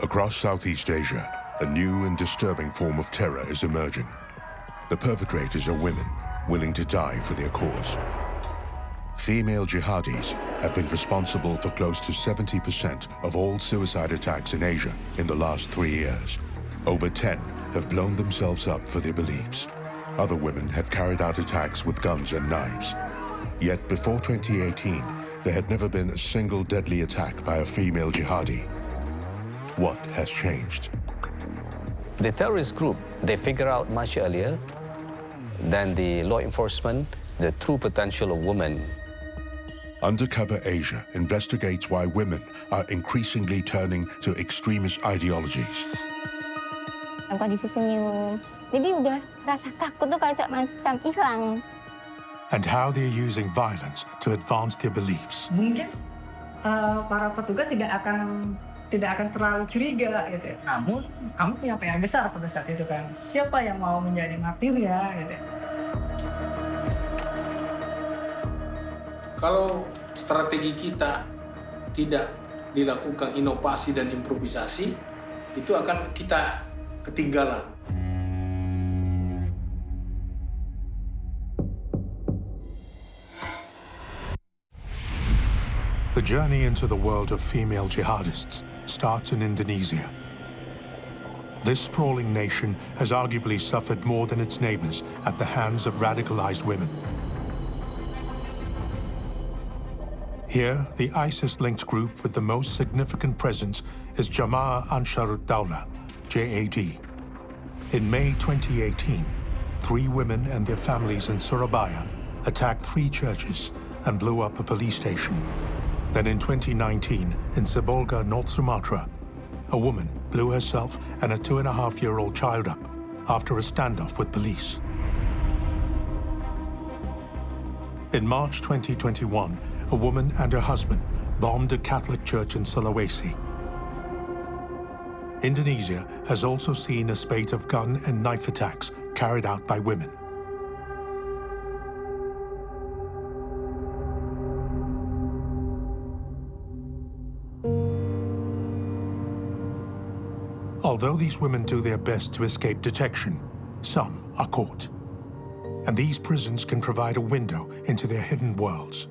Across Southeast Asia, a new and disturbing form of terror is emerging. The perpetrators are women willing to die for their cause. Female jihadis have been responsible for close to 70% of all suicide attacks in Asia in the last 3 years. Over 10 have blown themselves up for their beliefs. Other women have carried out attacks with guns and knives. Yet before 2018, there had never been a single deadly attack by a female jihadi. What has changed? The terrorist group, they figure out much earlier than the law enforcement the true potential of women. Undercover Asia investigates why women are increasingly turning to extremist ideologies. Kondisi senyum, jadi udah rasa takut tuh kayak macam hilang. And how they're using violence to advance their beliefs. Mungkin para petugas tidak akan terlalu curiga gitu. Namun kamu punya PR besar pada saat itu kan. Siapa yang mau menjadi martirnya gitu. Kalau strategi kita tidak dilakukan inovasi dan improvisasi, itu akan kita ketinggalan. The journey into the world of female jihadists starts in Indonesia. This sprawling nation has arguably suffered more than its neighbors at the hands of radicalized women. Here, the ISIS-linked group with the most significant presence is Jama'ah Ansharut Daulah, JAD. In May 2018, 3 women and their families in Surabaya attacked 3 churches and blew up a police station. Then in 2019, in Sibolga, North Sumatra, a woman blew herself and a 2.5-year-old child up after a standoff with police. In March 2021, a woman and her husband bombed a Catholic church in Sulawesi. Indonesia has also seen a spate of gun and knife attacks carried out by women. Although these women do their best to escape detection, some are caught. And these prisons can provide a window into their hidden worlds.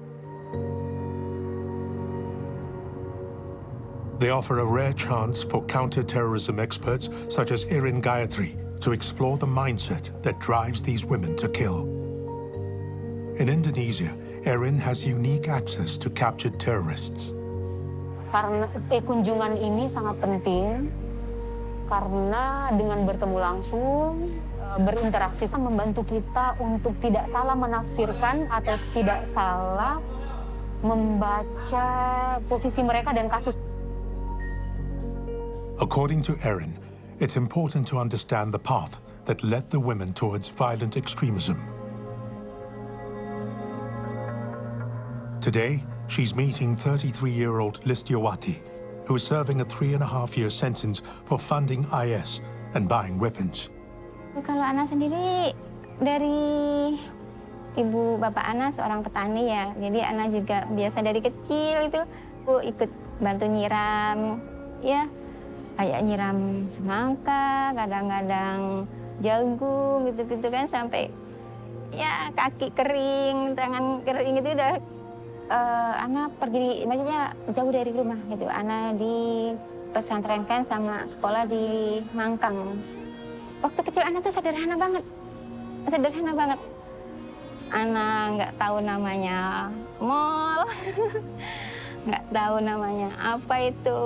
They offer a rare chance for counter-terrorism experts such as Irin Gayatri to explore the mindset that drives these women to kill. In Indonesia, Erin has unique access to captured terrorists. Karena kunjungan ini sangat penting, karena dengan bertemu langsung, berinteraksi membantu kita untuk tidak salah menafsirkan atau tidak salah membaca posisi mereka dan kasus. According to Erin, it's important to understand the path that led the women towards violent extremism. Today, she's meeting 33-year-old Listiawati, who is serving a 3.5-year sentence for funding IS and buying weapons. Kalau Ana sendiri dari ibu bapak Ana seorang petani ya, jadi Ana juga biasa dari kecil itu aku ikut bantu nyiram, ya kayak nyiram semangka, kadang-kadang jagung gitu-gitu kan sampai ya kaki kering, tangan kering itu udah. Ana pergi, maksudnya jauh dari rumah gitu. Ana dipesantrenkan sama sekolah di Mangkang. Waktu kecil Ana tuh sederhana banget. Ana nggak tahu namanya mall, nggak tahu namanya apa itu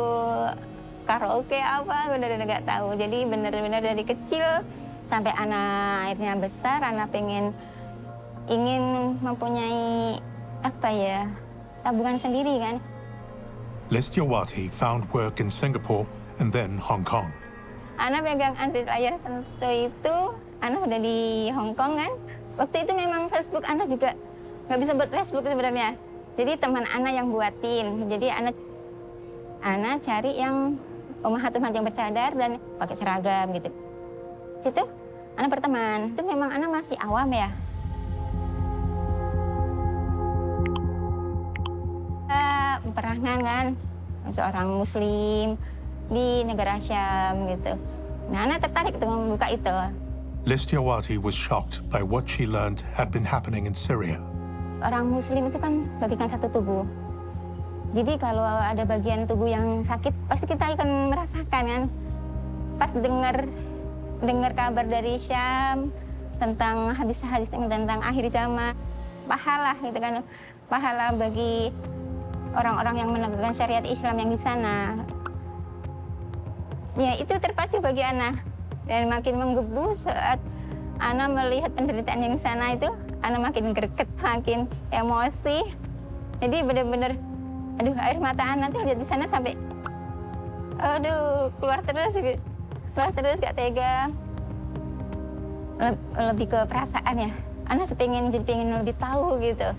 karaoke apa, udah nggak tahu. Jadi benar-benar dari kecil sampai Ana akhirnya besar, Ana ingin mempunyai apa ya, tabungan sendiri kan. Listiawati found work in Singapore and then Hong Kong. Ana pegang Android layar sentuh itu, Ana udah di Hong Kong kan. Waktu itu memang Facebook Ana juga nggak bisa buat Facebook sebenarnya. Jadi teman Ana yang buatin. Jadi Ana cari yang umat yang bercadar dan pakai seragam gitu. Situ Ana berteman. Itu memang Ana masih awam ya. Perangan kan, seorang muslim, di negara Syam gitu. Nah, Ana tertarik untuk membuka itu. Listiawati was shocked by what she learned had been happening in Syria. Orang Muslim itu kan bagikan satu tubuh. Jadi kalau ada bagian tubuh yang sakit, pasti kita akan merasakan kan. Pas dengar kabar dari Syam tentang hadis-hadis tentang akhir zaman, pahala gitu kan, pahala bagi orang-orang yang menegakkan syariat Islam yang di sana. Ya itu terpacu bagi Ana dan makin menggebu saat Ana melihat penderitaan yang di sana itu, Ana makin greget, makin emosi. Jadi benar-benar, aduh air mata Ana tuh lihat di sana sampai, aduh keluar terus gak tega. Lebih ke perasaan ya. Ana pengen lebih tahu gitu.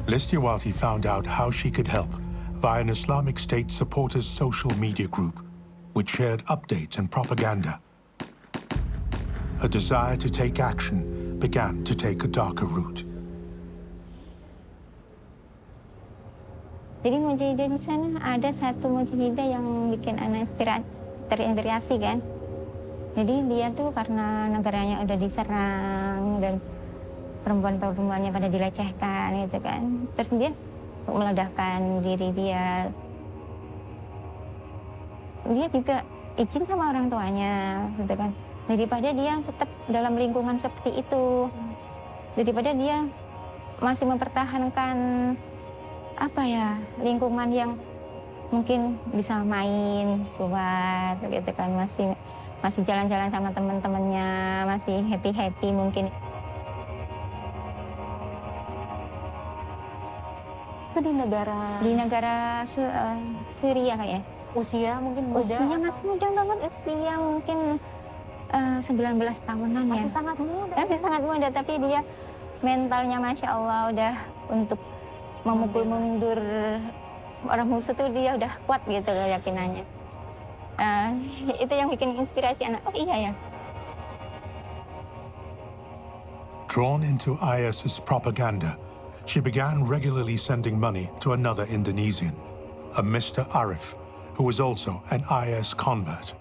Listiawati found out how she could help via an Islamic State supporters social media group, which shared updates and propaganda. A desire to take action began to take a darker route. Jadi mujahidah di sana ada satu mujahidah yang bikin Ana terinspirasi kan. Jadi dia tuh karena negaranya udah diserang dan perempuan-perempuannya pada dilecehkan gitu kan. Terus dia meledakkan diri dia. Dia juga izin sama orang tuanya gitu kan. Daripada dia tetap dalam lingkungan seperti itu. Daripada dia masih mempertahankan lingkungan yang mungkin bisa main, keluar gitu kan, masih jalan-jalan sama teman-temannya, masih happy mungkin. Itu di negara Syria kayaknya. usia mungkin muda. Usia masih muda banget, usia mungkin 19 tahunan ya. Masih sangat muda. Masih sangat muda, tapi dia mentalnya Masya Allah udah untuk memukul mundur orang musuh tuh dia udah kuat gitu keyakinannya. Itu yang bikin inspirasi anak. Oh iya ya. Drawn into IS's propaganda, she began regularly sending money to another Indonesian, a Mr. Arif, who was also an IS convert.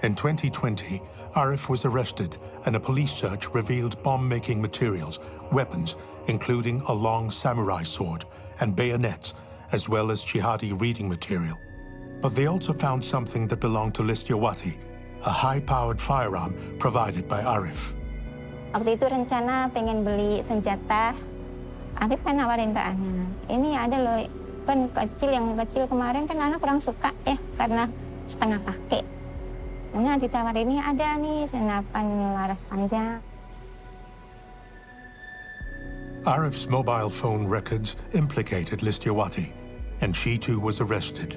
In 2020, Arif was arrested and a police search revealed bomb-making materials, weapons, including a long samurai sword and bayonets, as well as jihadi reading material. But they also found something that belonged to Listiawati, a high-powered firearm provided by Arif. Waktu itu rencana pengen beli senjata. Arif kan nawarin ke Ana, ini ada loh, kan yang kecil kemarin kan Ana kurang suka ya, karena setengah pakai. Nah ditawarin ini ada nih, senapan laras panjang. Arif's mobile phone records implicated Listiawati, and she too was arrested.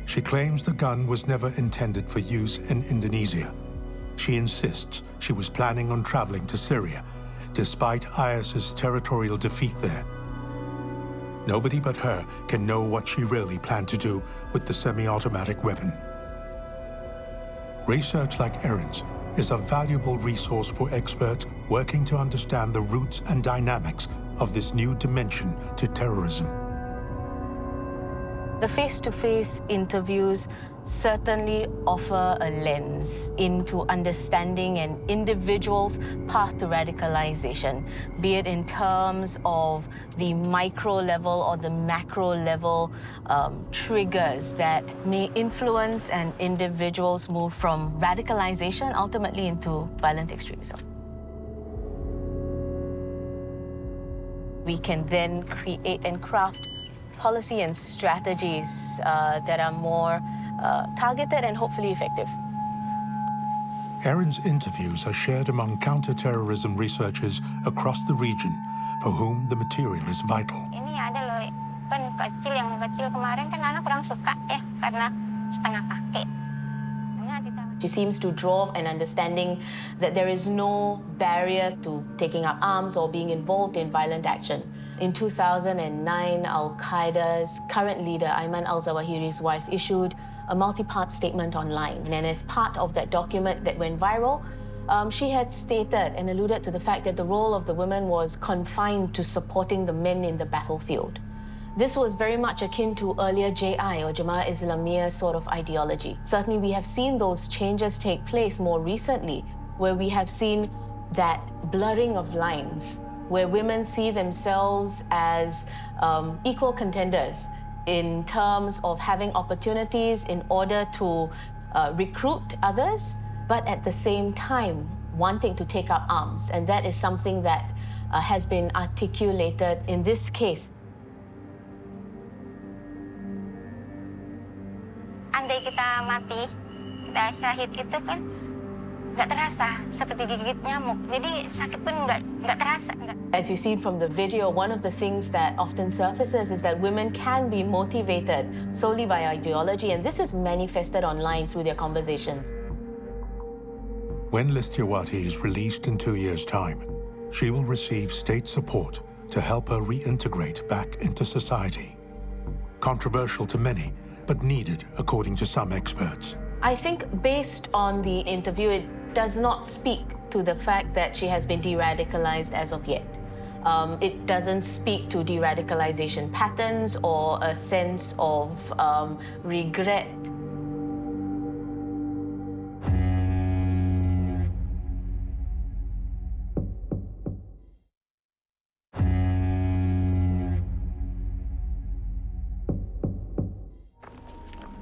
She claims the gun was never intended for use in Indonesia. She insists she was planning on traveling to Syria, despite IS's territorial defeat there. Nobody but her can know what she really planned to do with the semi-automatic weapon. Research like Erin's is a valuable resource for experts working to understand the roots and dynamics of this new dimension to terrorism. The face-to-face interviews certainly offer a lens into understanding an individual's path to radicalization, be it in terms of the micro level or the macro level triggers that may influence an individual's move from radicalization ultimately into violent extremism. We can then create and craft policy and strategies that are more targeted and hopefully effective. Erin's interviews are shared among counter-terrorism researchers across the region for whom the material is vital. Ini ada loh, kan yang kecil kemarin kan Ana kurang suka ya, karena setengah pakai. She seems to draw an understanding that there is no barrier to taking up arms or being involved in violent action. In 2009, Al-Qaeda's current leader, Ayman al-Zawahiri's wife, issued a multi-part statement online. And as part of that document that went viral, she had stated and alluded to the fact that the role of the women was confined to supporting the men in the battlefield. This was very much akin to earlier JI or Jamaah Islamiyah sort of ideology. Certainly we have seen those changes take place more recently, where we have seen that blurring of lines, where women see themselves as equal contenders in terms of having opportunities in order to recruit others, but at the same time wanting to take up arms. And that is something that has been articulated in this case. Andai kita mati, kita syahid itu kan nggak terasa seperti digigit nyamuk. Jadi sakit pun nggak terasa. As you see from the video, one of the things that often surfaces is that women can be motivated solely by ideology, and this is manifested online through their conversations. When Listiawati is released in 2 years' time, she will receive state support to help her reintegrate back into society. Controversial to many, but needed according to some experts. I think based on the interview, it does not speak to the fact that she has been de-radicalized as of yet. It doesn't speak to de-radicalization patterns or a sense of regret.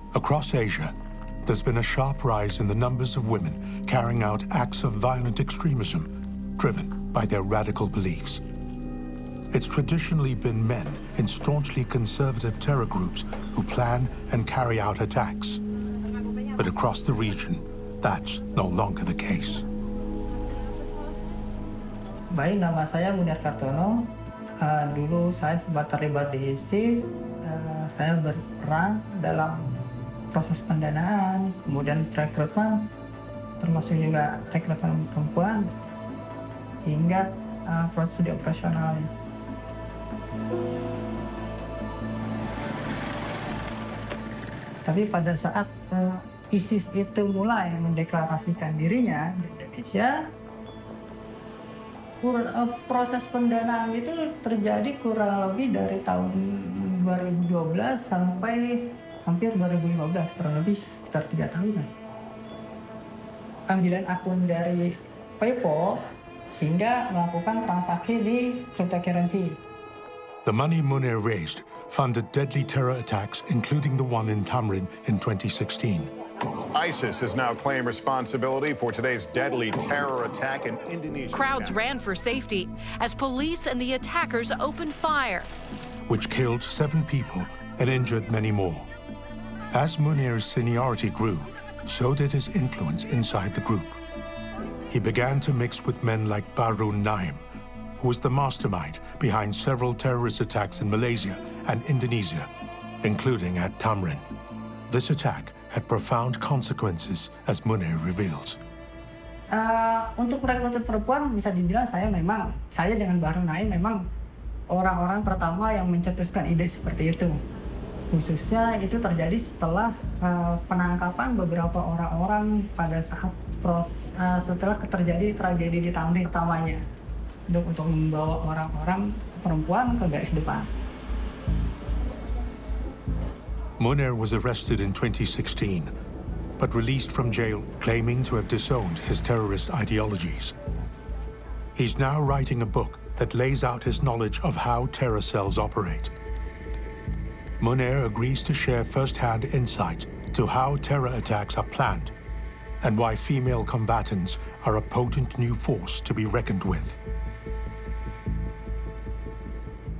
Across Asia, there's been a sharp rise in the numbers of women carrying out acts of violent extremism driven by their radical beliefs. It's traditionally been men in staunchly conservative terror groups who plan and carry out attacks. But across the region, that's no longer the case. Baik, nama saya Munir Kartono. Dulu saya sempat terlibat di ISIS. Saya berperan dalam proses pendanaan, kemudian rekrutmen, termasuk juga rekrutmen perempuan, hingga proses di operasionalnya. Tapi pada saat ISIS itu mulai mendeklarasikan dirinya di Indonesia, proses pendanaan itu terjadi kurang lebih dari tahun 2012 sampai hampir 2015, kurang lebih sekitar 3 tahunan. Ambilan akun dari PayPal hingga melakukan transaksi di cryptocurrency. The money Munir raised funded deadly terror attacks, including the one in Tamrin in 2016. ISIS has now claimed responsibility for today's deadly terror attack in Indonesia. Crowds ran for safety as police and the attackers opened fire, which killed 7 people and injured many more. As Munir's seniority grew, so did his influence inside the group. He began to mix with men like Barun Naim, who was the mastermind behind several terrorist attacks in Malaysia and Indonesia, including at Tamrin. This attack had profound consequences, as Munir reveals. Untuk rekrutmen perempuan, bisa dibilang saya dengan Barun Naim memang orang-orang pertama yang mencetuskan ide seperti itu. Khususnya itu terjadi setelah penangkapan beberapa orang-orang pada saat setelah terjadi tragedi di Tamrin utamanya, untuk membawa orang-orang perempuan ke garis depan. Munir was arrested in 2016, but released from jail claiming to have disowned his terrorist ideologies. He's now writing a book that lays out his knowledge of how terror cells operate. Munir agrees to share first-hand insight to how terror attacks are planned and why female combatants are a potent new force to be reckoned with.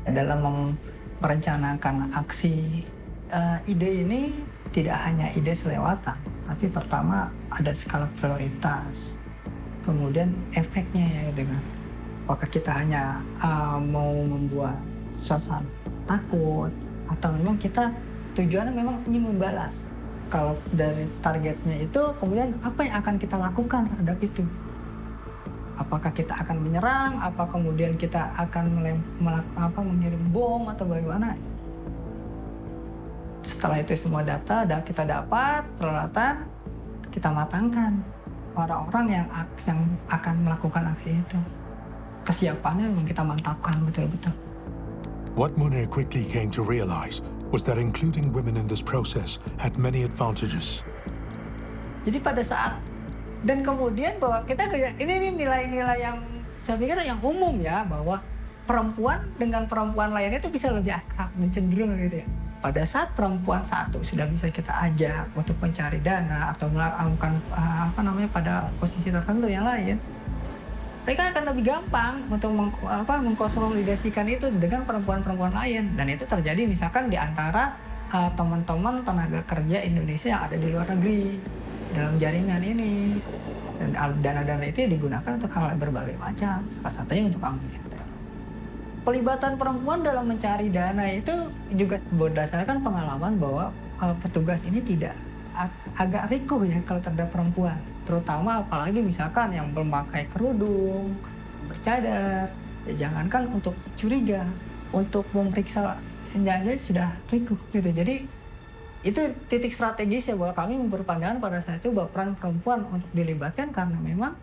Dalam merencanakan aksi, ide ini tidak hanya ide selewatan, tapi pertama ada skala prioritas, kemudian efeknya ya gitu kan. Apakah kita hanya mau membuat suasana takut, atau memang kita tujuannya memang ingin membalas. Kalau dari targetnya itu, kemudian apa yang akan kita lakukan terhadap itu? Apakah kita akan menyerang? Apa kemudian kita akan mengirim bom atau bagaimana? Setelah itu semua data kita dapat, peralatan, kita matangkan orang-orang yang akan melakukan aksi itu. Kesiapannya memang kita mantapkan betul-betul. What Munir quickly came to realize was that including women in this process had many advantages. Jadi pada saat dan kemudian bahwa kita ini nilai-nilai yang saya pikir yang umum ya, bahwa perempuan dengan perempuan lainnya itu bisa lebih akrab, mencenderung gitu ya. Pada saat perempuan satu sudah bisa kita ajak untuk mencari dana atau melakukan pada posisi tertentu yang lain, mereka akan lebih gampang untuk mengkonsolidasikan itu dengan perempuan-perempuan lain. Dan itu terjadi misalkan di antara teman-teman tenaga kerja Indonesia yang ada di luar negeri dalam jaringan ini. Dan dana-dana itu digunakan untuk hal berbagai macam, salah satunya untuk amunisi. Pelibatan perempuan dalam mencari dana itu juga berdasarkan pengalaman bahwa petugas ini tidak agak rikuh ya kalau terhadap perempuan, terutama apalagi misalkan yang memakai kerudung, bercadar, ya jangankan untuk curiga, untuk memeriksa aja sudah rikuh gitu. Jadi itu titik strategis ya bahwa kami berpandangan pada saat itu bahwa peran perempuan untuk dilibatkan karena memang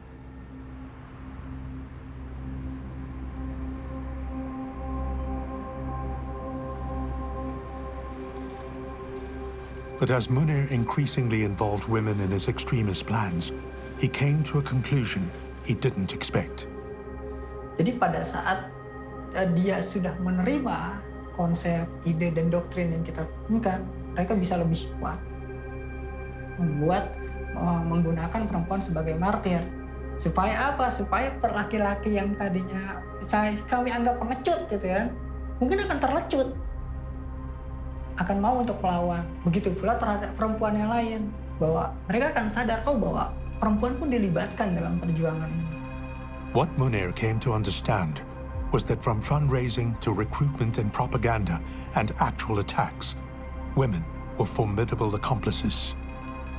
But as Munir increasingly involved women in his extremist plans, he came to a conclusion he didn't expect. Jadi pada saat dia sudah menerima konsep, ide, dan doktrin yang kita temukan, mereka bisa lebih kuat menggunakan perempuan sebagai martir. Supaya apa? Supaya laki-laki yang tadinya kami anggap pengecut gitu ya, mungkin akan terlecut, akan mau untuk melawan. Begitu pula terhadap perempuan yang lain, bahwa mereka akan sadar bahwa perempuan pun dilibatkan dalam perjuangan ini. What Munir came to understand was that from fundraising to recruitment and propaganda and actual attacks, women were formidable accomplices,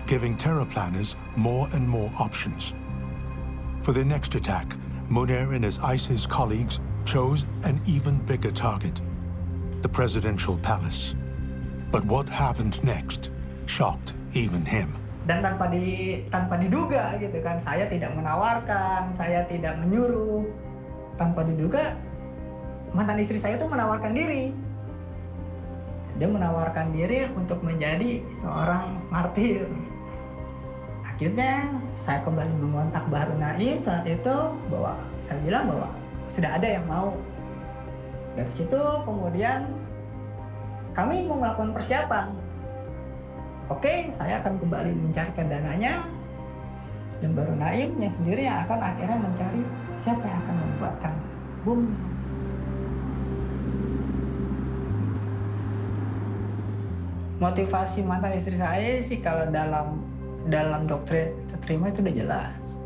giving terror planners more and more options. For their next attack, Munir and his ISIS colleagues chose an even bigger target, the presidential palace. But what happened next shocked even him. Dan tanpa diduga gitu kan, saya tidak menawarkan, saya tidak menyuruh. Tanpa diduga, mantan istri saya itu menawarkan diri. Dia menawarkan diri untuk menjadi seorang martir. Akhirnya saya kembali mengontak Bahru Naim saat itu, bahwa saya bilang bahwa sudah ada yang mau. Dari situ kemudian kami mau melakukan persiapan. Oke, saya akan kembali mencarikan dananya. Dan Bahru Naimnya sendiri yang akan akhirnya mencari siapa yang akan membuatkan bom. Motivasi mantan istri saya sih kalau dalam doktrin kita terima itu udah jelas.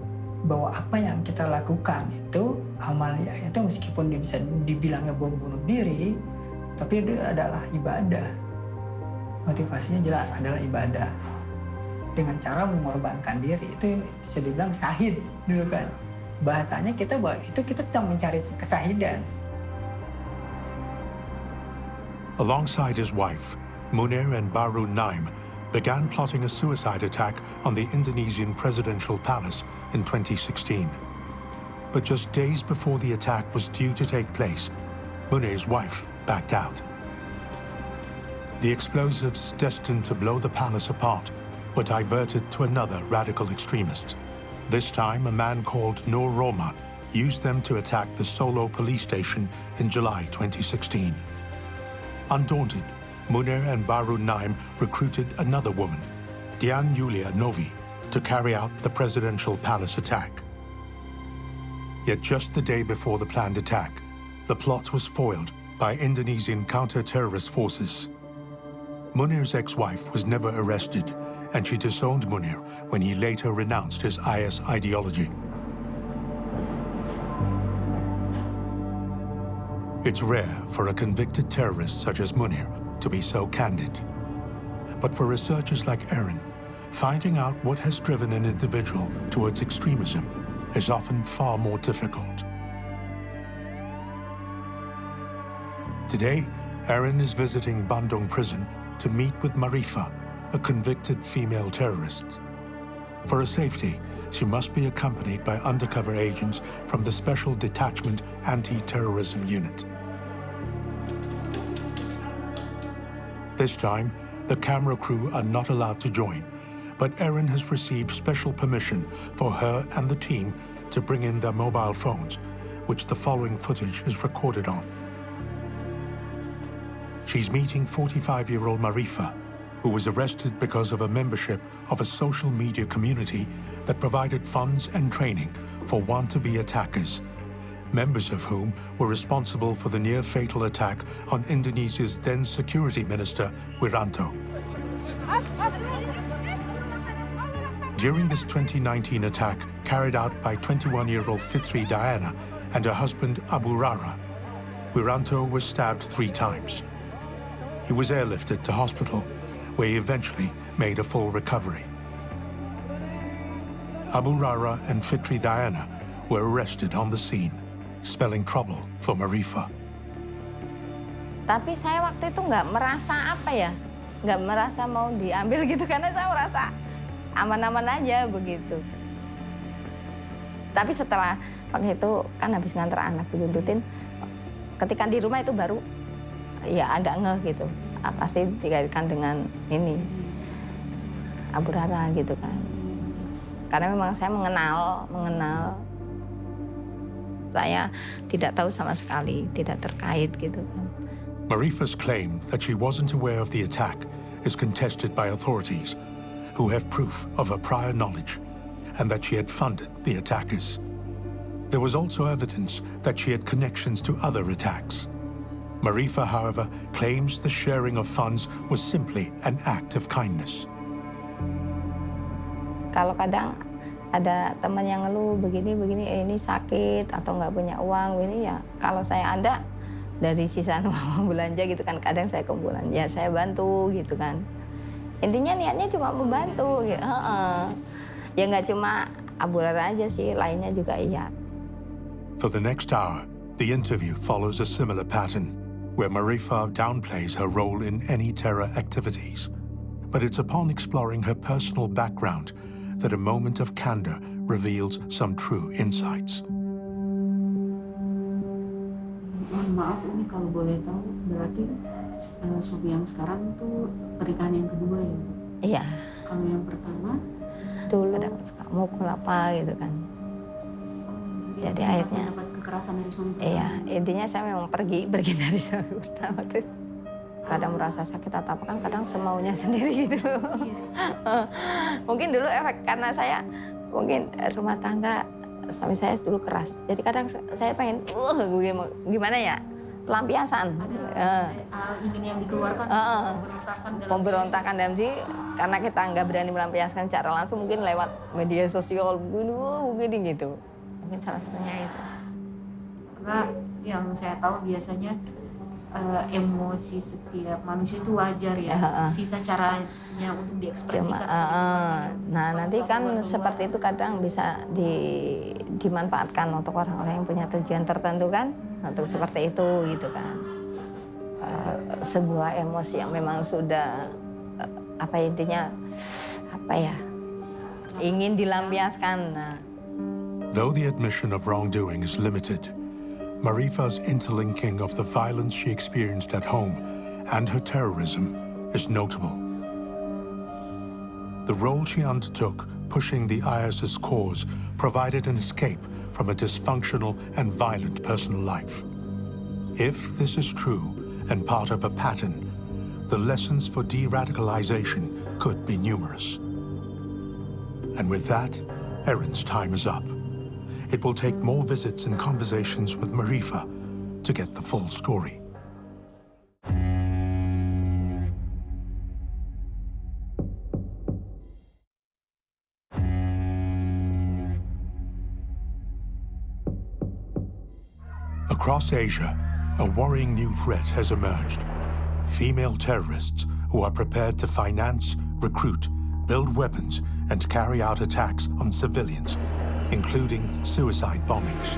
Bahwa apa yang kita lakukan itu, amaliyah itu meskipun dia bisa dibilangnya bom bunuh diri, tapi itu adalah ibadah. Motivasinya jelas adalah ibadah. Dengan cara mengorbankan diri, itu bisa dibilang syahid dulu kan. Bahasanya kita bahwa itu kita sedang mencari kesahidan. Alongside his wife, Munir and Bahru Naim began plotting a suicide attack on the Indonesian presidential palace in 2016. But just days before the attack was due to take place, Munir's wife backed out. The explosives destined to blow the palace apart were diverted to another radical extremist. This time, a man called Nur Roman used them to attack the Solo police station in July 2016. Undaunted, Munir and Bahru Naim recruited another woman, Dian Yulia Novi, to carry out the presidential palace attack. Yet just the day before the planned attack, the plot was foiled by Indonesian counter-terrorist forces. Munir's ex-wife was never arrested, and she disowned Munir when he later renounced his IS ideology. It's rare for a convicted terrorist such as Munir to be so candid. But for researchers like Erin, finding out what has driven an individual towards extremism is often far more difficult. Today, Erin is visiting Bandung prison to meet with Marifa, a convicted female terrorist. For her safety, she must be accompanied by undercover agents from the Special Detachment Anti-Terrorism Unit. This time, the camera crew are not allowed to join, but Erin has received special permission for her and the team to bring in their mobile phones, which the following footage is recorded on. She's meeting 45-year-old Marifa, who was arrested because of a membership of a social media community that provided funds and training for want-to-be attackers, members of whom were responsible for the near-fatal attack on Indonesia's then-security minister, Wiranto. During this 2019 attack carried out by 21-year-old Fitri Diana and her husband Abu Rara, Wiranto was stabbed 3 times. He was airlifted to hospital, where he eventually made a full recovery. Abu Rara and Fitri Diana were arrested on the scene, spelling trouble for Marifa. Tapi saya waktu itu nggak merasa nggak merasa mau diambil gitu, karena saya merasa aman-aman aja begitu. Tapi setelah waktu itu kan habis nganter anak dibuntutin, ketika di rumah itu baru ya agak ngeh gitu. Pasti dikaitkan dengan ini Abu Rara gitu kan. Karena memang saya mengenal, saya tidak tahu sama sekali, tidak terkait gitu kan. Marifa's claim that she wasn't aware of the attack is contested by authorities, who have proof of her prior knowledge and that she had funded the attackers. There was also evidence that she had connections to other attacks. Marifa, however, claims the sharing of funds was simply an act of kindness. Kalau kadang ada teman yang ngeluh begini, ini sakit atau nggak punya uang, ini ya kalau saya ada dari sisa uang belanja gitu kan, kadang saya kumpulan, ya saya bantu gitu kan. Intinya niatnya cuma membantu, gitu. Ya nggak cuma Abu Rara aja sih, lainnya juga iya. For the next hour, the interview follows a similar pattern, where Marifa downplays her role in any terror activities. But it's upon exploring her personal background that a moment of candor reveals some true insights. Maaf Umi, kalau boleh tahu, berarti suami yang sekarang tuh pernikahan yang kedua ya? Iya. Kalau yang pertama? Dulu ada mukul apa gitu kan. Jadi akhirnya dapat kekerasan dari suami pertama. Iya, intinya saya memang pergi dari suami pertama tuh. Kadang merasa sakit atau apa kan, kadang semaunya sendiri gitu loh. Iya. Mungkin dulu efek karena saya mungkin rumah tangga suami saya dulu keras. Jadi kadang saya pengen gimana ya? Pelampiasan. Ada ingin yang dikeluarkan, pemberontakan dalam diri, karena kita nggak berani melampiaskan secara langsung, mungkin lewat media sosial begini gitu. Mungkin salah satunya itu. Karena yang saya tahu biasanya emosi setiap manusia itu wajar ya. Sisa caranya untuk diekspresikan. Nah nanti kan seperti itu kadang bisa dimanfaatkan untuk orang-orang yang punya tujuan tertentu kan, untuk seperti itu gitu kan. Sebuah emosi yang memang sudah ingin dilampiaskan. Nah. Though the admission of wrongdoing is limited, Marifa's interlinking of the violence she experienced at home and her terrorism is notable. The role she undertook pushing the ISIS cause provided an escape from a dysfunctional and violent personal life. If this is true and part of a pattern, the lessons for de-radicalization could be numerous. And with that, Erin's time is up. It will take more visits and conversations with Marifa to get the full story. Across Asia, a worrying new threat has emerged. Female terrorists who are prepared to finance, recruit, build weapons, and carry out attacks on civilians, including suicide bombings.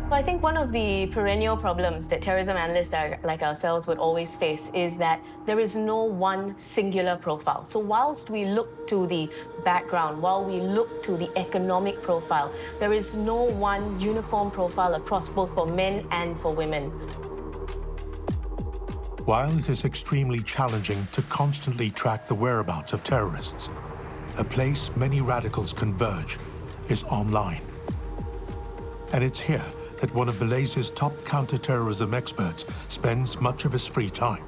Well, I think one of the perennial problems that terrorism analysts like ourselves would always face is that there is no one singular profile. So whilst we look to the background, while we look to the economic profile, there is no one uniform profile across both for men and for women. While it is extremely challenging to constantly track the whereabouts of terrorists, a place many radicals converge is online. And it's here that one of Malaysia's top counter-terrorism experts spends much of his free time.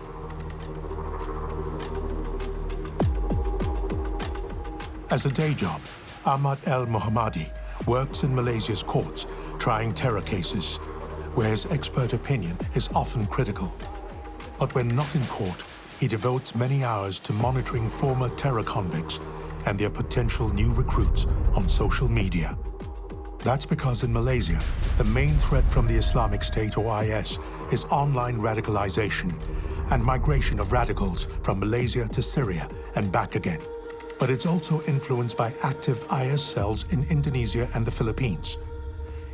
As a day job, Ahmad El Mohammadi works in Malaysia's courts, trying terror cases, where his expert opinion is often critical. But when not in court, he devotes many hours to monitoring former terror convicts and their potential new recruits on social media. That's because in Malaysia, the main threat from the Islamic State or IS is online radicalization and migration of radicals from Malaysia to Syria and back again. But it's also influenced by active IS cells in Indonesia and the Philippines.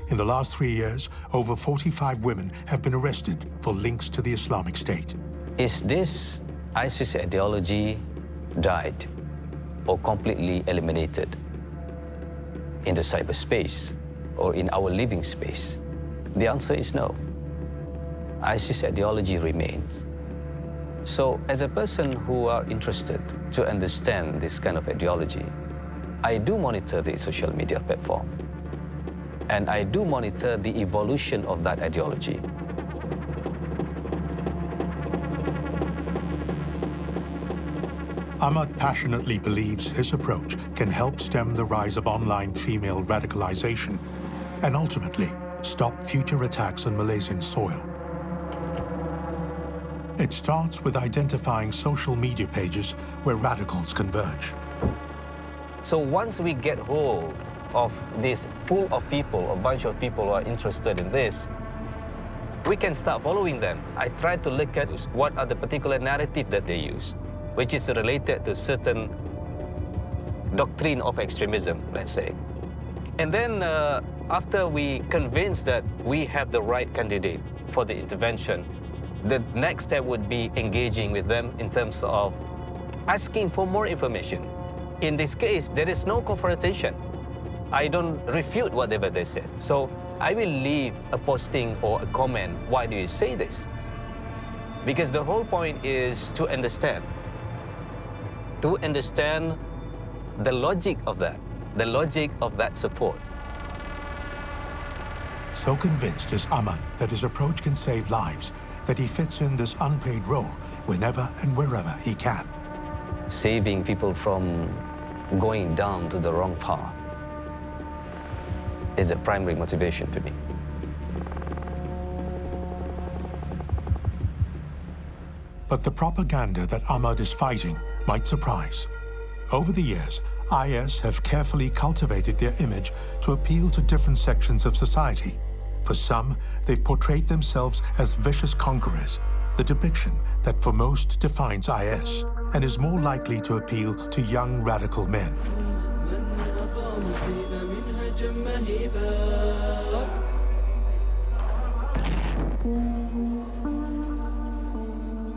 In the last 3 years, over 45 women have been arrested for links to the Islamic State. Is this ISIS ideology died or completely eliminated in the cyberspace or in our living space? The answer is no. ISIS ideology remains. So as a person who are interested to understand this kind of ideology, I do monitor the social media platform. And I do monitor the evolution of that ideology. Ahmad passionately believes his approach can help stem the rise of online female radicalization and ultimately stop future attacks on Malaysian soil. It starts with identifying social media pages where radicals converge. So once we get hold of this pool of people, a bunch of people who are interested in this, we can start following them. I try to look at what are the particular narrative that they use, which is related to certain doctrine of extremism, let's say. And then after we convince that we have the right candidate for the intervention, the next step would be engaging with them in terms of asking for more information. In this case, there is no confrontation. I don't refute whatever they said. So I will leave a posting or a comment. Why do you say this? Because the whole point is to understand the logic of that support. So convinced is Ahmad that his approach can save lives that he fits in this unpaid role whenever and wherever he can. Saving people from going down to the wrong path is the primary motivation for me. But the propaganda that Ahmad is fighting might surprise. Over the years, IS have carefully cultivated their image to appeal to different sections of society. For some, they've portrayed themselves as vicious conquerors, the depiction that for most defines IS and is more likely to appeal to young radical men.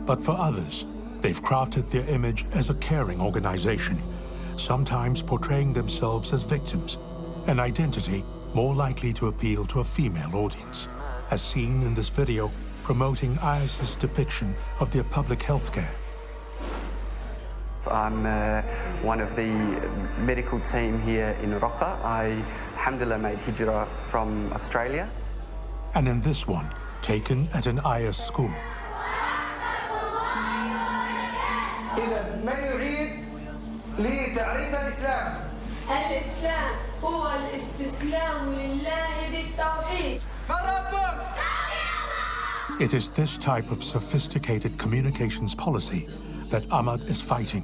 But for others, they've crafted their image as a caring organization, sometimes portraying themselves as victims, an identity more likely to appeal to a female audience, as seen in this video promoting ISIS's depiction of their public health care. I'm one of the medical team here in Raqqa. I, alhamdulillah, made hijrah from Australia. And in this one, taken at an IS school. من يريد لتعريف الإسلام؟ الإسلام هو الاستسلام لله بالتوحيد. It is this type of sophisticated communications policy that Ahmad is fighting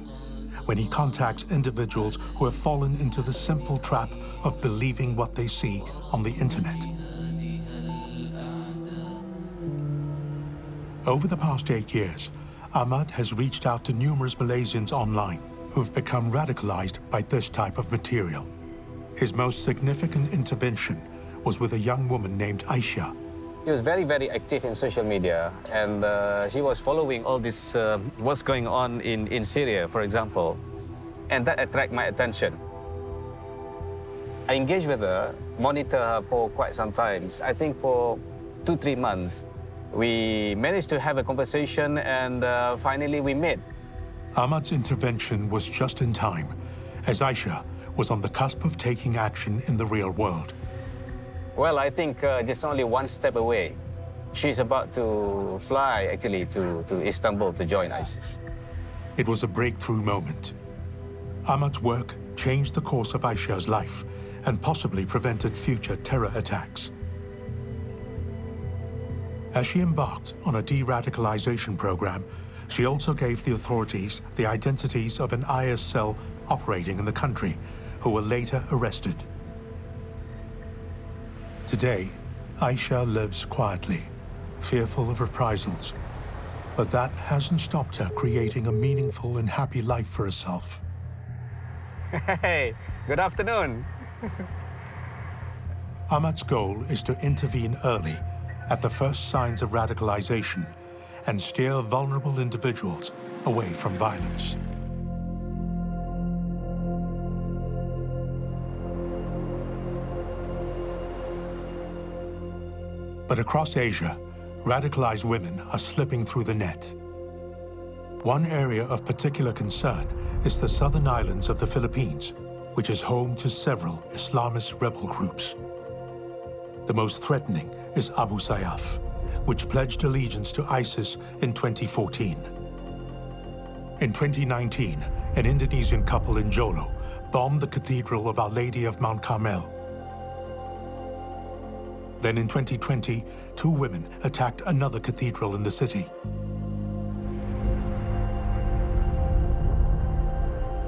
when he contacts individuals who have fallen into the simple trap of believing what they see on the internet. Over the past 8 years, Ahmad has reached out to numerous Malaysians online who've become radicalized by this type of material. His most significant intervention was with a young woman named Aisha. She was very, very active in social media, and she was following all this, what's going on in Syria, for example, and that attracted my attention. I engaged with her, monitor her for quite some time, I think for 2-3 months, We managed to have a conversation, and finally we met. Ahmad's intervention was just in time, as Aisha was on the cusp of taking action in the real world. Well, I think just only one step away. She's about to fly, actually, to Istanbul to join ISIS. It was a breakthrough moment. Ahmad's work changed the course of Aisha's life and possibly prevented future terror attacks. As she embarked on a de-radicalization program, she also gave the authorities the identities of an IS cell operating in the country, who were later arrested. Today, Aisha lives quietly, fearful of reprisals, but that hasn't stopped her creating a meaningful and happy life for herself. Hey, good afternoon. Ahmad's goal is to intervene early, at the first signs of radicalization, and steer vulnerable individuals away from violence. But across Asia, radicalized women are slipping through the net. One area of particular concern is the southern islands of the Philippines, which is home to several Islamist rebel groups. The most threatening is Abu Sayyaf, which pledged allegiance to ISIS in 2014. In 2019, an Indonesian couple in Jolo bombed the Cathedral of Our Lady of Mount Carmel. Then in 2020, 2 women attacked another cathedral in the city.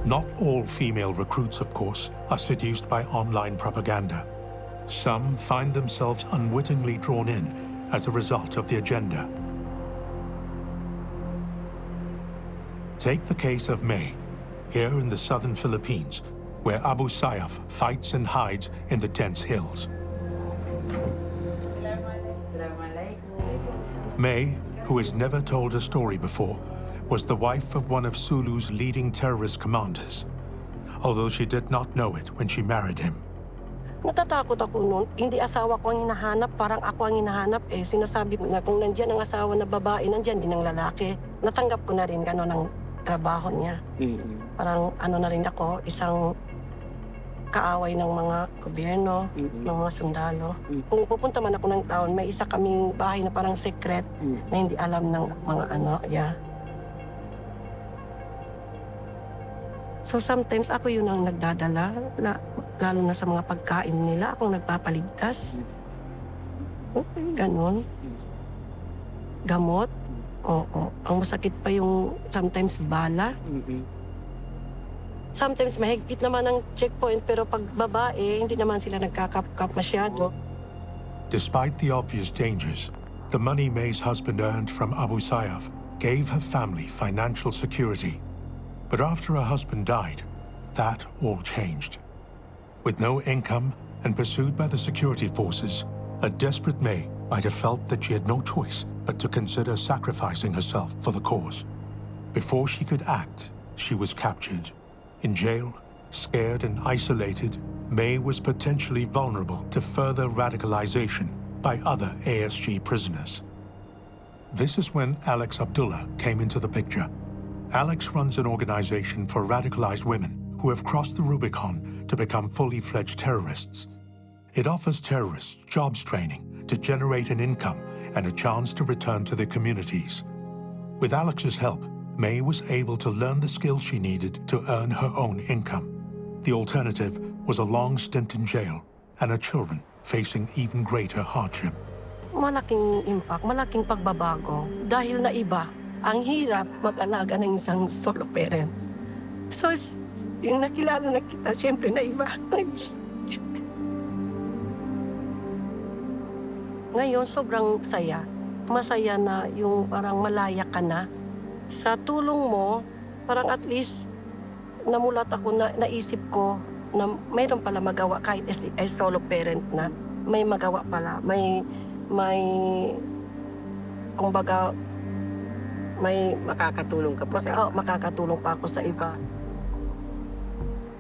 Not all female recruits, of course, are seduced by online propaganda. Some find themselves unwittingly drawn in as a result of the agenda. Take the case of May, here in the southern Philippines, where Abu Sayyaf fights and hides in the dense hills. May, who has never told a story before, was the wife of one of Sulu's leading terrorist commanders, although she did not know it when she married him. Natatakot ako noon. Hindi asawa ko ang hinahanap, parang ako ang hinahanap. Sinasabi na kung nandiyan ang asawa na babae, nandiyan din ang lalaki. Natanggap ko na rin gano'n ang trabaho niya. Parang na rin ako, isang kaaway ng mga gobyerno, ng mga sundalo. Kung pupunta man ako ng taon, may isa kaming bahay na parang secret na hindi alam ng mga So sometimes ako yun ang nagdadala, lalo na sa mga pagkain nila, akong nagpapaligtas. Ganon. Gamot. Oo. Ang masakit pa yung sometimes bala. Sometimes mahigpit naman ang checkpoint, pero pag babae, hindi naman sila nagkakap-kap masyado. Despite the obvious dangers, the money May's husband earned from Abu Sayyaf gave her family financial security. But after her husband died, that all changed. With no income and pursued by the security forces, a desperate May might have felt that she had no choice but to consider sacrificing herself for the cause. Before she could act, she was captured. In jail, scared and isolated, May was potentially vulnerable to further radicalization by other ASG prisoners. This is when Alex Abdullah came into the picture. Alex runs an organization for radicalized women who have crossed the Rubicon to become fully fledged terrorists. It offers terrorists jobs training to generate an income and a chance to return to their communities. With Alex's help, May was able to learn the skills she needed to earn her own income. The alternative was a long stint in jail and her children facing even greater hardship. Malaking impact, malaking pagbabago dahil na iba. Ang hirap mag-alaga ng isang solo parent. So, yung nakilala na kita, siyempre na iba. Ngayon, sobrang saya. Masaya na yung parang malaya ka na. Sa tulong mo, parang at least namulat ako na naisip ko na mayroon pala magawa kahit as solo parent na. May magawa pala. May kumbaga, may makakatulong ka pa sa iba. Makakatulong pa ako sa iba.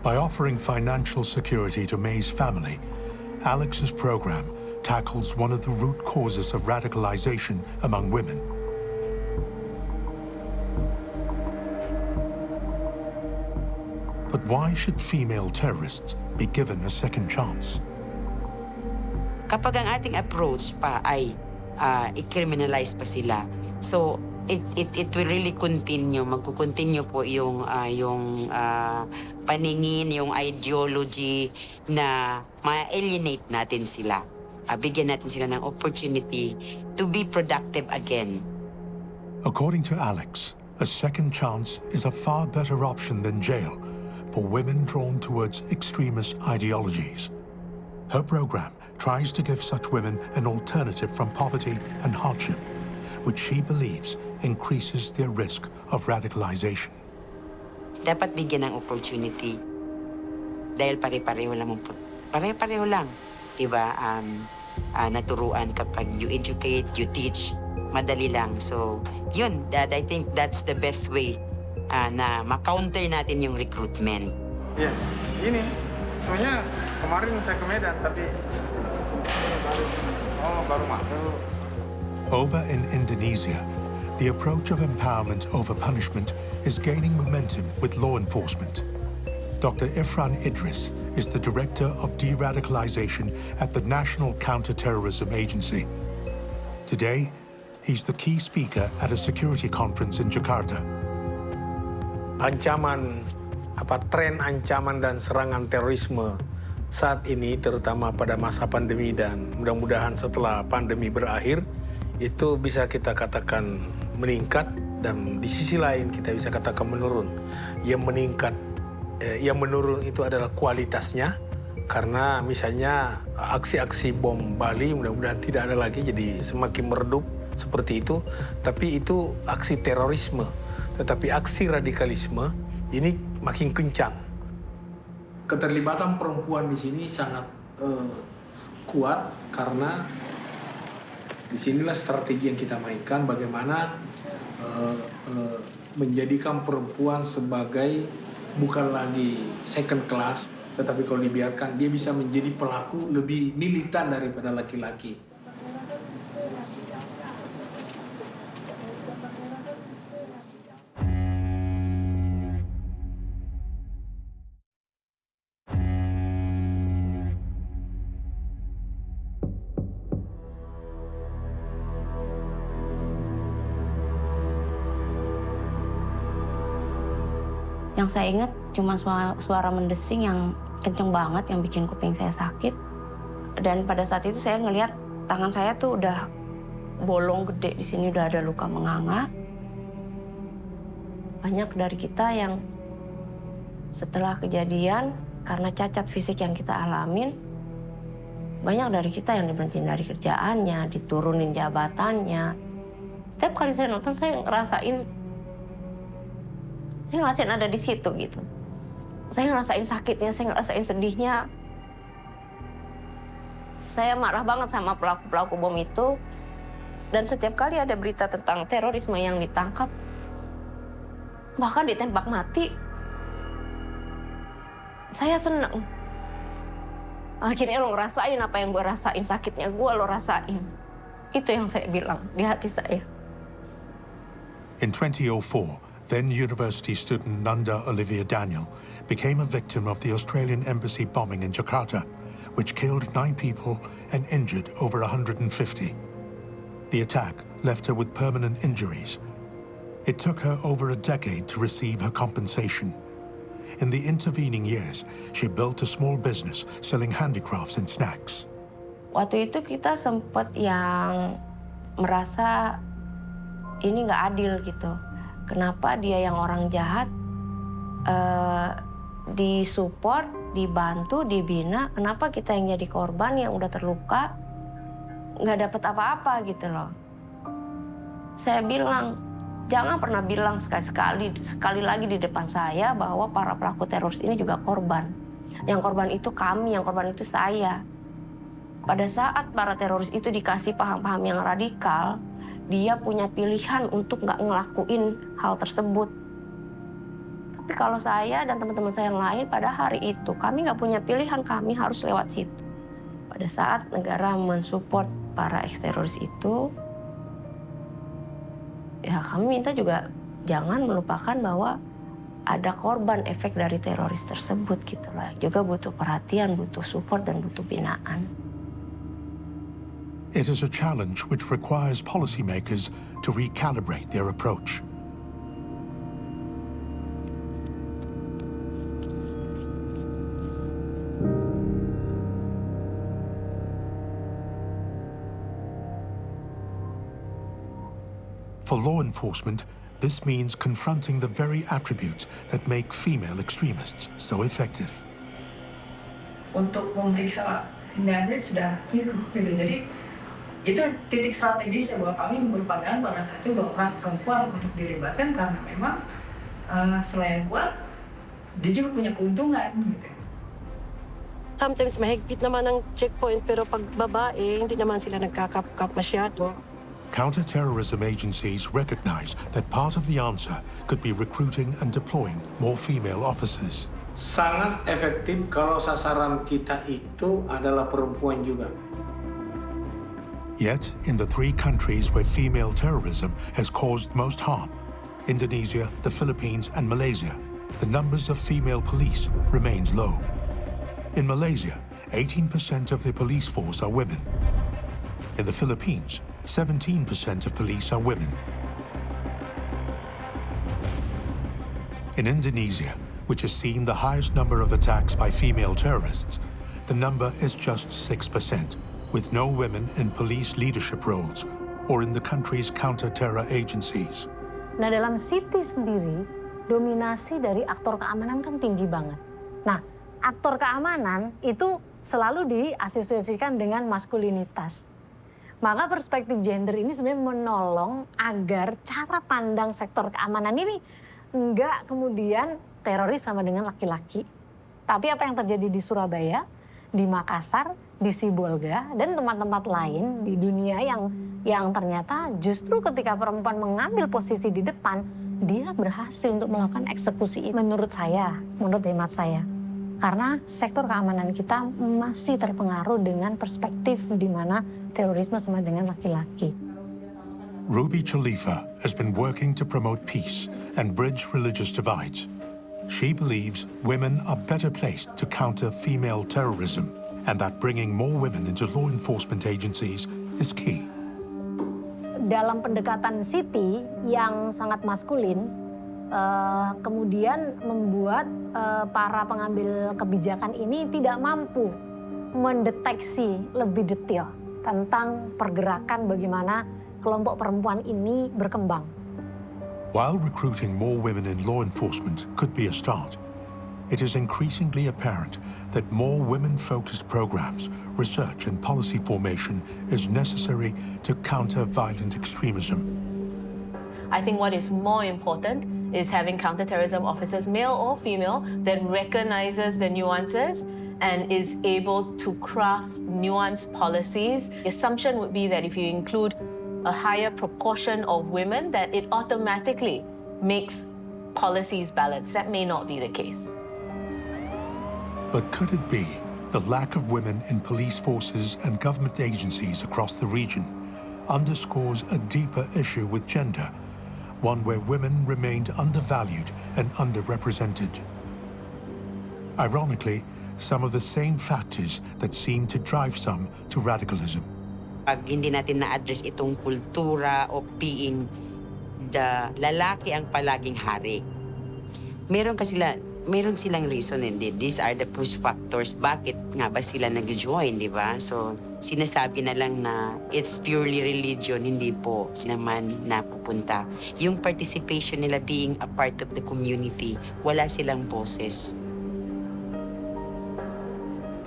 By offering financial security to May's family, Alex's program tackles one of the root causes of radicalization among women. But why should female terrorists be given a second chance? Kapag ang ating approach pa ay i-criminalize pa sila, so it will really continue, magkukontinue po yung paningin, yung ideology na ma-alienate natin sila. Bigyan natin sila ng opportunity to be productive again. According to Alex, a second chance is a far better option than jail for women drawn towards extremist ideologies. Her program tries to give such women an alternative from poverty and hardship, which she believes increases their risk of radicalization. Dapat bigyan ng opportunity dahil pare-pareho lang, diba? Naturuan kapag you educate, you teach, madali lang. So, yun, I think that's the best way na ma-counter natin yung recruitment. Iya, ini sebenarnya kemarin saya ke Medan, tapi baru masuk. Over in Indonesia, the approach of empowerment over punishment is gaining momentum with law enforcement. Dr. Ifran Idris is the Director of De-Radicalization at the National Counter-Terrorism Agency. Today, he's the key speaker at a security conference in Jakarta. Tren ancaman dan serangan terorisme saat ini, terutama pada masa pandemi dan mudah-mudahan setelah pandemi berakhir, itu bisa kita katakan meningkat, dan di sisi lain kita bisa katakan menurun. Yang menurun itu adalah kualitasnya, karena misalnya aksi-aksi bom Bali mudah-mudahan tidak ada lagi, jadi semakin meredup seperti itu. Tapi itu aksi terorisme, tetapi aksi radikalisme ini makin kencang. Keterlibatan perempuan di sini sangat kuat, karena disinilah strategi yang kita mainkan, bagaimana menjadikan perempuan sebagai bukan lagi second class, tetapi kalau dibiarkan dia bisa menjadi pelaku lebih militan daripada laki-laki. Yang saya ingat cuma suara mendesing yang kenceng banget yang bikin kuping saya sakit. Dan pada saat itu saya ngelihat tangan saya tuh udah bolong gede, di sini udah ada luka menganga. Banyak dari kita yang setelah kejadian karena cacat fisik yang kita alamin, banyak dari kita yang diberhentiin dari kerjaannya, diturunin jabatannya. Setiap kali saya nonton saya ngerasain ada di situ gitu. Saya ngerasain sakitnya, saya ngerasain sedihnya. Saya marah banget sama pelaku-pelaku bom itu. Dan setiap kali ada berita tentang terorisme yang ditangkap, bahkan ditembak mati, saya seneng. Akhirnya lo ngerasain apa yang gue rasain, sakitnya gue lo rasain. Itu yang saya bilang di hati saya. In 2004, then university student Nanda Olivia Daniel became a victim of the Australian embassy bombing in Jakarta, which killed 9 people and injured over 150. The attack left her with permanent injuries. It took her over a decade to receive her compensation. In the intervening years, she built a small business selling handicrafts and snacks. Waktu itu kita sempat yang merasa ini nggak adil gitu. Kenapa dia yang orang jahat disupport, dibantu, dibina, kenapa kita yang jadi korban yang udah terluka nggak dapat apa-apa gitu loh. Saya bilang, jangan pernah bilang sekali lagi di depan saya bahwa para pelaku teroris ini juga korban. Yang korban itu kami, yang korban itu saya. Pada saat para teroris itu dikasih paham-paham yang radikal, dia punya pilihan untuk nggak ngelakuin hal tersebut. Tapi kalau saya dan teman-teman saya yang lain pada hari itu, kami nggak punya pilihan, kami harus lewat situ. Pada saat negara mensupport para eksteroris itu, ya kami minta juga jangan melupakan bahwa ada korban efek dari teroris tersebut gitu lah. Juga butuh perhatian, butuh support, dan butuh binaan. It is a challenge which requires policymakers to recalibrate their approach. For law enforcement, this means confronting the very attributes that make female extremists so effective. Untuk memeriksa tindakannya sudah itu. Jadi itu titik strategis bahwa kami berpandangan pada saat itu bahwa orang perempuan untuk dilibatkan karena memang selain kuat, dia juga punya keuntungan. Gitu. Sometimes mahigpit naman ang checkpoint pero pag babae, hindi naman sila nagkakap-kap masyado. Counter-terrorism agencies recognize that part of the answer could be recruiting and deploying more female officers. Sangat efektif kalau sasaran kita itu adalah perempuan juga. Yet, in the 3 countries where female terrorism has caused most harm, Indonesia, the Philippines, and Malaysia, the numbers of female police remains low. In Malaysia, 18% of the police force are women. In the Philippines, 17% of police are women. In Indonesia, which has seen the highest number of attacks by female terrorists, the number is just 6%, with no women in police leadership roles or in the country's counter-terror agencies. Nah, dalam Siti sendiri, dominasi dari aktor keamanan kan tinggi banget. Nah, aktor keamanan itu selalu diasosiasikan dengan maskulinitas. Maka perspektif gender ini sebenarnya menolong agar cara pandang sektor keamanan ini enggak kemudian teroris sama dengan laki-laki. Tapi apa yang terjadi di Surabaya, di Makassar, di Sibolga, dan tempat-tempat lain di dunia yang ternyata justru ketika perempuan mengambil posisi di depan, dia berhasil untuk melakukan eksekusi. Menurut saya, menurut hemat saya. Karena sektor keamanan kita masih terpengaruh dengan perspektif di mana terorisme sama dengan laki-laki. Ruby Khalifa has been working to promote peace and bridge religious divides. She believes women are better placed to counter female terrorism and that bringing more women into law enforcement agencies is key. Dalam pendekatan Siti yang sangat maskulin, kemudian membuat para pengambil kebijakan ini tidak mampu mendeteksi lebih detail tentang pergerakan bagaimana kelompok perempuan ini berkembang. While recruiting more women in law enforcement could be a start, it is increasingly apparent that more women-focused programs, research and policy formation is necessary to counter violent extremism. I think what is more important is having counterterrorism officers, male or female, that recognizes the nuances and is able to craft nuanced policies. The assumption would be that if you include a higher proportion of women, that it automatically makes policies balanced. That may not be the case. But could it be the lack of women in police forces and government agencies across the region underscores a deeper issue with gender, one where women remained undervalued and underrepresented? Ironically, some of the same factors that seem to drive some to radicalism. Pag hindi natin na-address itong kultura o being the lalaki ang palaging hari, meron silang reason, hindi. These are the push factors. Bakit nga ba sila nag-join, di ba? So, sinasabi na lang na it's purely religion, hindi po naman napupunta. Yung participation nila being a part of the community, wala silang boses.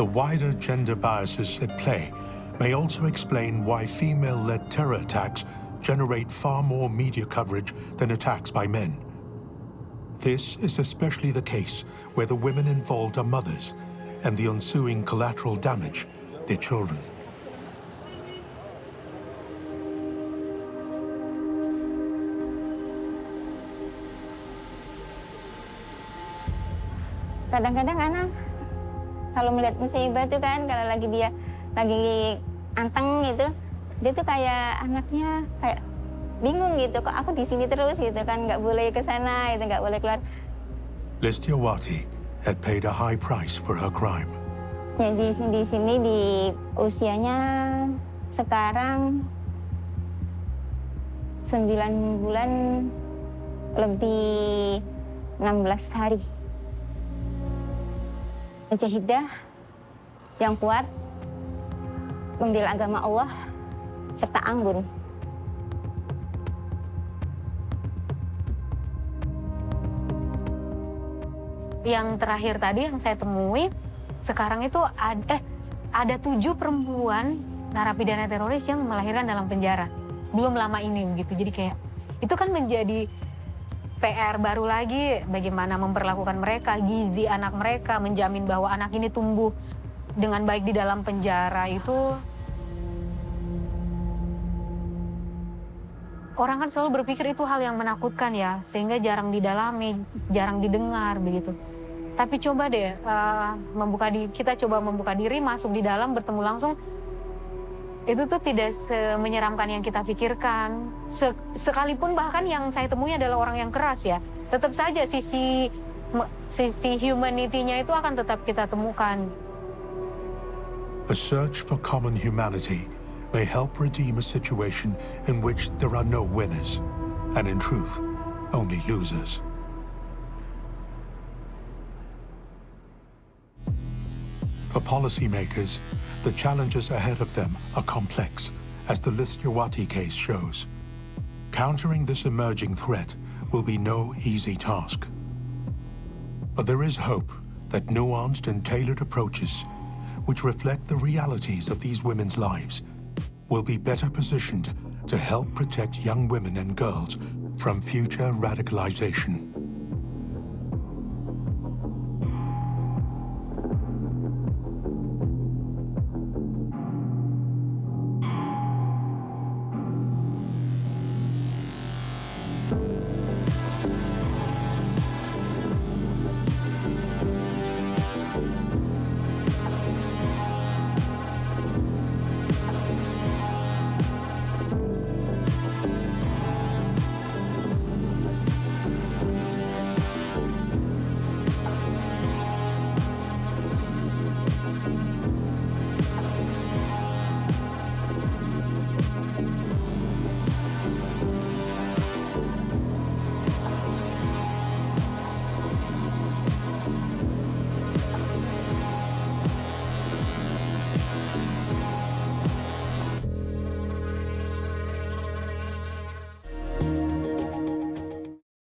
The wider gender biases at play may also explain why female-led terror attacks generate far more media coverage than attacks by men. This is especially the case where the women involved are mothers and the ensuing collateral damage, their children. Kadang-kadang anak kalau melihat musibah itu kan, kalau lagi dia lagi anteng gitu, dia tuh kayak anaknya kayak bingung gitu, kok aku di sini terus gitu kan, nggak boleh ke sana gitu, nggak boleh keluar. Listiawati had paid a high price for her crime. Ya di sini di usianya sekarang 9 bulan lebih 16 hari. Mujahidah yang kuat, membela agama Allah, serta anggun. Yang terakhir tadi yang saya temui, sekarang itu ada 7 perempuan narapidana teroris yang melahirkan dalam penjara. Belum lama ini begitu. Jadi kayak itu kan menjadi PR baru lagi, bagaimana memperlakukan mereka, gizi anak mereka, menjamin bahwa anak ini tumbuh dengan baik di dalam penjara itu. Orang kan selalu berpikir itu hal yang menakutkan ya, sehingga jarang didalami, jarang didengar begitu. Tapi coba deh kita coba membuka diri, masuk di dalam, bertemu langsung. Itu tuh tidak menyeramkan yang kita pikirkan. Sekalipun bahkan yang saya temui adalah orang yang keras ya, tetap saja sisi humanity-nya itu akan tetap kita temukan. A search for common humanity may help redeem a situation in which there are no winners, and in truth, only losers. For policymakers, the challenges ahead of them are complex, as the Listiawati case shows. Countering this emerging threat will be no easy task. But there is hope that nuanced and tailored approaches, which reflect the realities of these women's lives, will be better positioned to help protect young women and girls from future radicalization.